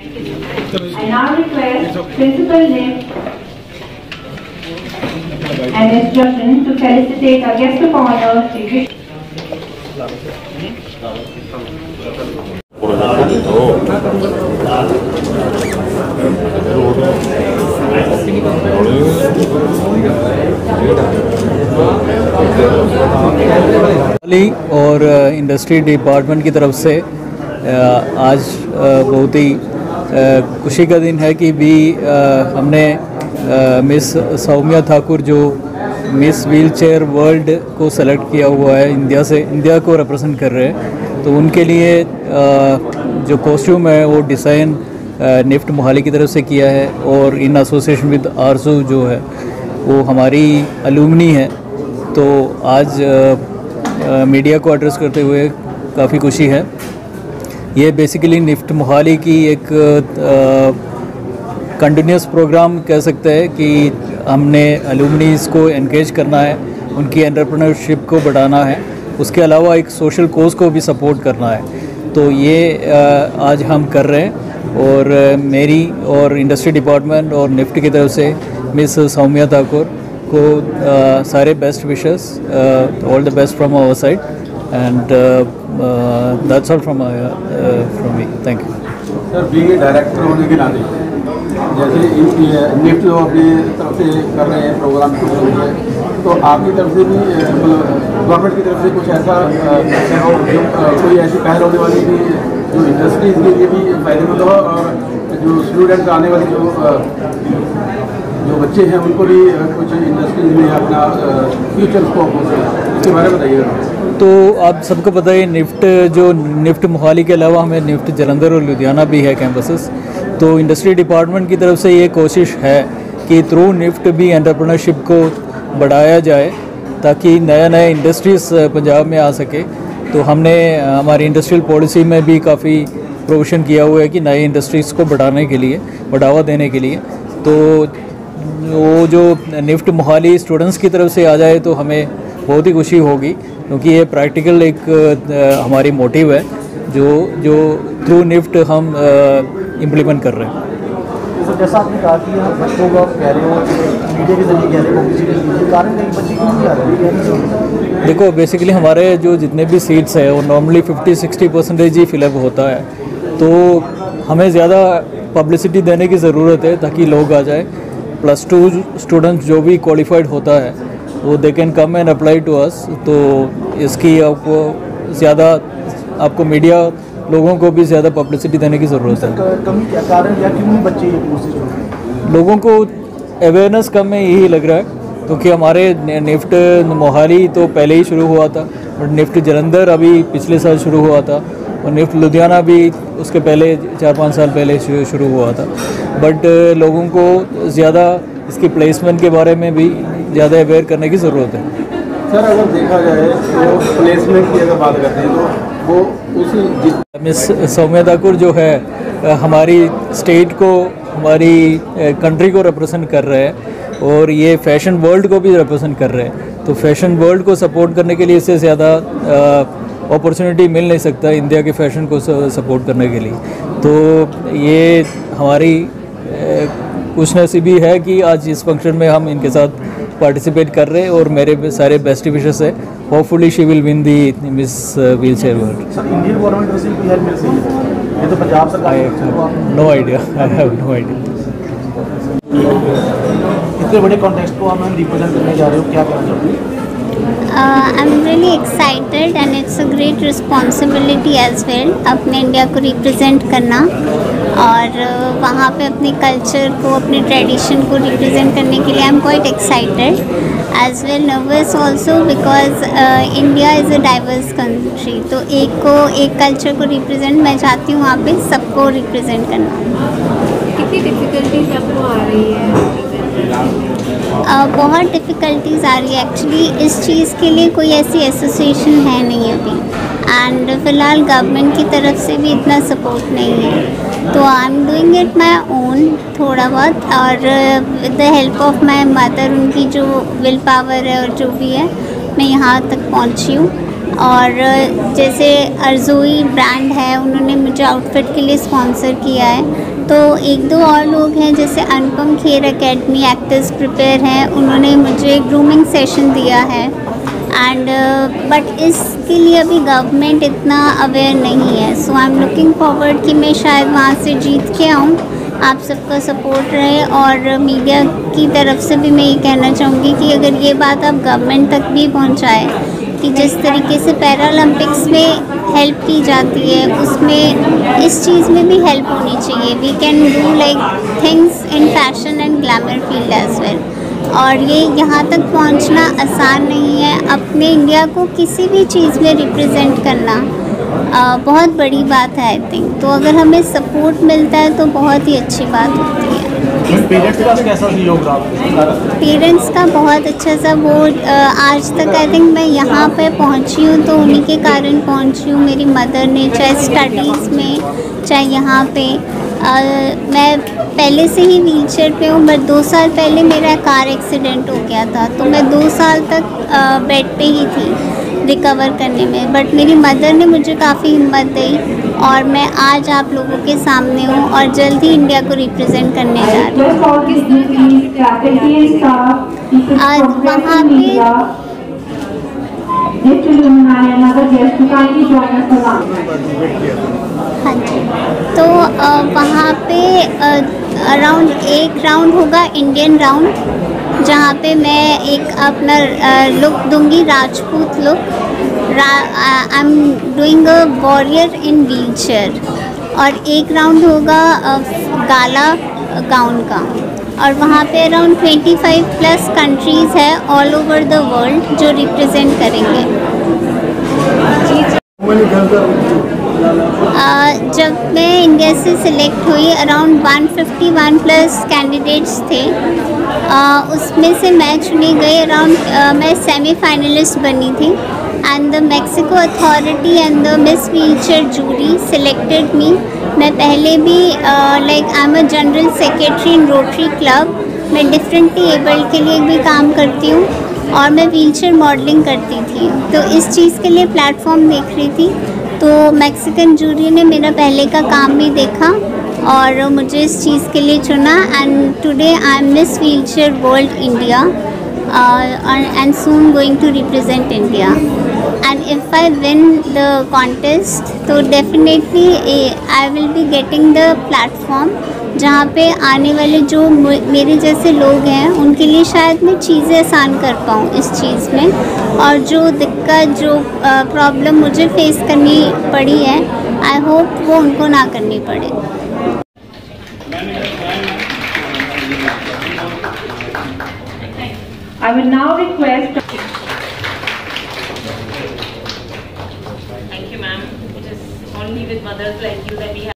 I now request Principal Nift and Ms. Justin to felicitate our guest of honor, Shri और industry department की तरफ से आज बहुत ही खुशी का दिन है कि हमने मिस सौम्या ठाकुर जो मिस व्हीलचेयर वर्ल्ड को सेलेक्ट किया हुआ है, इंडिया को रिप्रेजेंट कर रहे हैं। तो उनके लिए जो कॉस्ट्यूम है वो डिज़ाइन निफ्ट मोहाली की तरफ से किया है और इन एसोसिएशन विद आरजू जो है वो हमारी अलुमनी है। तो आज मीडिया को एड्रेस करते हुए काफ़ी खुशी है। ये बेसिकली निफ्ट मोहाली की एक कंटिन्यूस प्रोग्राम कह सकते हैं कि हमने अलुमनीज़ को एनकरेज करना है, उनकी एंटरप्रेन्योरशिप को बढ़ाना है, उसके अलावा एक सोशल कोज को भी सपोर्ट करना है। तो ये आज हम कर रहे हैं और मेरी और इंडस्ट्री डिपार्टमेंट और निफ्ट की तरफ से मिस सौम्या ठाकुर को सारे best wishes, all the best from our side and that's all from me. Thank you sir. Being director होने के नाते जैसे निफ्ट जो अपनी तरफ से कर रहे हैं प्रोग्राम को, तो आपकी तरफ से भी गवर्नमेंट की तरफ से कुछ ऐसा कोई ऐसी पहल होने वाली कि जो इंडस्ट्रीज के लिए भी फायदेमंद हो और जो स्टूडेंट आने वाले जो बच्चे हैं उनको भी कुछ इंडस्ट्रीज में अपना फ्यूचर स्कोप हो सके, इसके बारे में बताइएगा। तो आप सबको पता है निफ्ट मोहाली के अलावा हमें निफ्ट जलंधर और लुधियाना भी है कैंपसेस। तो इंडस्ट्री डिपार्टमेंट की तरफ से ये कोशिश है कि थ्रू निफ्ट भी एंटरप्रेन्योरशिप को बढ़ाया जाए ताकि नया इंडस्ट्रीज़ पंजाब में आ सके। तो हमने हमारी इंडस्ट्रियल पॉलिसी में भी काफ़ी प्रोविज़न किया हुआ है कि नए इंडस्ट्रीज़ को बढ़ावा देने के लिए। तो वो जो निफ्ट मोहाली स्टूडेंट्स की तरफ से आ जाए तो हमें बहुत ही खुशी होगी, क्योंकि ये प्रैक्टिकल एक हमारी मोटिव है जो थ्रू निफ्ट हम इम्प्लीमेंट कर रहे हैं। तो जैसा आपने कहा कि आप बच्चों को कह रहे हो, मीडिया के जरिए कह रहे हो, कारण नहीं बच्चे क्यों नहीं आ रहे? देखो, बेसिकली हमारे जो जितने भी सीट्स हैं वो नॉर्मली 50-60% ही फिलअप होता है। तो हमें ज़्यादा पब्लिसिटी देने की ज़रूरत है ताकि लोग आ जाए। +2 स्टूडेंट्स जो भी क्वालिफाइड होता है वो they can come and apply to us. तो इसकी आपको मीडिया लोगों को भी ज़्यादा पब्लिसिटी देने की ज़रूरत है। कमी क्या कारण या क्यों बच्चे ये कोशिश? लोगों को अवेयरनेस कम है, यही लग रहा है, क्योंकि हमारे निफ्ट मोहाली तो पहले ही शुरू हुआ था और निफ्ट जलंधर अभी पिछले साल शुरू हुआ था और निफ्ट लुधियाना भी उसके पहले 4-5 साल पहले शुरू हुआ था। बट लोगों को ज़्यादा इसकी प्लेसमेंट के बारे में भी ज़्यादा अवेयर करने की ज़रूरत है। सर, अगर देखा जाए तो प्लेसमेंट की अगर बात करते हैं तो वो उसी मिस सौम्या ठाकुर जो है हमारी स्टेट को, हमारी कंट्री को रिप्रेजेंट कर रहे हैं और ये फैशन वर्ल्ड को भी रिप्रेजेंट कर रहे हैं। तो फैशन वर्ल्ड को सपोर्ट करने के लिए इससे ज़्यादा अपॉर्चुनिटी मिल नहीं सकता इंडिया के फैशन को सपोर्ट करने के लिए। तो ये हमारी खुशनसीबी है कि आज इस फंक्शन में हम इनके साथ पार्टिसिपेट कर रहे हैं और मेरे सारे बेस्ट विशेस है। Hopefully she will win the miss wheelchair world. Sir, Indian government से कोई हेल्प मिल रही है? ये तो पंजाब सरकार। No idea, I have no idea. इतने बड़े कॉन्टेक्स्ट को हम रिप्रेजेंट करने जा रहे हो, क्या कहना चाहते हैं? I'm really excited and it's a great responsibility as well अपने इंडिया को रिप्रेजेंट करना और वहाँ पे अपने कल्चर को, अपने ट्रेडिशन को रिप्रेजेंट करने के लिए I am quite excited as well nervous also because India is a diverse country. तो एक कल्चर को रिप्रेजेंट मैं चाहती हूँ वहाँ पे सबको रिप्रेजेंट करना। कितनी डिफ़िकल्टीज आपको आ रही है? बहुत डिफ़िकल्टीज़ आ रही है एक्चुअली। इस चीज़ के लिए कोई ऐसी एसोसिएशन है नहीं अभी एंड फ़िलहाल गवर्नमेंट की तरफ से भी इतना सपोर्ट नहीं है। तो I am doing it my own थोड़ा बहुत और with the help of my mother, उनकी जो विल पावर है और जो भी है मैं यहाँ तक पहुँची हूँ। और जैसे अर्जुई ब्रांड है, उन्होंने मुझे आउटफिट के लिए स्पॉन्सर किया है। तो एक दो और लोग हैं जैसे Anupam Kher academy actors prepare हैं, उन्होंने मुझे ग्रूमिंग सेशन दिया है। एंड बट इसके लिए अभी गवर्नमेंट इतना अवेयर नहीं है। सो आई एम लुकिंग फॉरवर्ड कि मैं शायद वहाँ से जीत के आऊँ, आप सबका सपोर्ट रहे। और मीडिया की तरफ से भी मैं ये कहना चाहूँगी कि अगर ये बात आप गवर्नमेंट तक भी पहुँचाएँ कि जिस तरीके से पैरालंपिक्स में हेल्प की जाती है, उसमें इस चीज़ में भी हेल्प होनी चाहिए। We can do like things in fashion and glamour field as well. और ये यहाँ तक पहुँचना आसान नहीं है। अपने इंडिया को किसी भी चीज़ में रिप्रेजेंट करना बहुत बड़ी बात है आई थिंक। तो अगर हमें सपोर्ट मिलता है तो बहुत ही अच्छी बात होती है। पेरेंट्स का कैसा सहयोग रहा? पेरेंट्स का बहुत अच्छा सा वो आज तक आई थिंक मैं यहाँ पे पहुँची हूँ तो उन्हीं के कारण पहुँची हूँ। मेरी मदर ने चाहे स्टडीज़ में चाहे यहाँ पे मैं पहले से ही व्हीलचेयर पे हूँ, बट 2 साल पहले मेरा कार एक्सीडेंट हो गया था तो मैं 2 साल तक बेड पे ही थी रिकवर करने में। बट मेरी मदर ने मुझे काफ़ी हिम्मत दी और मैं आज आप लोगों के सामने हूँ और जल्द ही इंडिया को रिप्रेजेंट करने जा रही हूँ। आज वहाँ पे हाँ जी, तो वहाँ पे अराउंड एक राउंड होगा इंडियन राउंड, जहाँ पे मैं एक अपना लुक दूंगी, Rajput look. I am doing a warrior in wheelchair. और एक राउंड होगा गाला गाउन का। और वहाँ पे अराउंड 25+ कंट्रीज़ है ऑल ओवर द वर्ल्ड जो रिप्रेजेंट करेंगे। जब मैं इंडिया से सिलेक्ट हुई अराउंड 151+ कैंडिडेट्स थे, उसमें से मैं चुनी गई। अराउंड मैं सेमीफाइनलिस्ट बनी थी and the Mexico authority and the Miss wheelchair jury selected me. मैं पहले भी like I am a general secretary in Rotary club. मैं डिफरेंटली एबल्ड के लिए भी काम करती हूँ और मैं व्हीलचेयर मॉडलिंग करती थी। तो इस चीज़ के लिए प्लेटफॉर्म देख रही थी तो मैक्सिकन जूरी ने मेरा पहले का काम भी देखा और मुझे इस चीज़ के लिए चुना। And today I am Miss wheelchair world India and soon going to represent India. And if I win the contest तो definitely I will be getting the platform जहाँ पे आने वाले जो मेरे जैसे लोग हैं उनके लिए शायद मैं चीज़ें आसान कर पाऊँ इस चीज़ में। और जो दिक्कत जो प्रॉब्लम मुझे फेस करनी पड़ी है, आई होप वो उनको ना करनी पड़े। I will now request. Thank you, ma'am. It is only with mothers like you that we have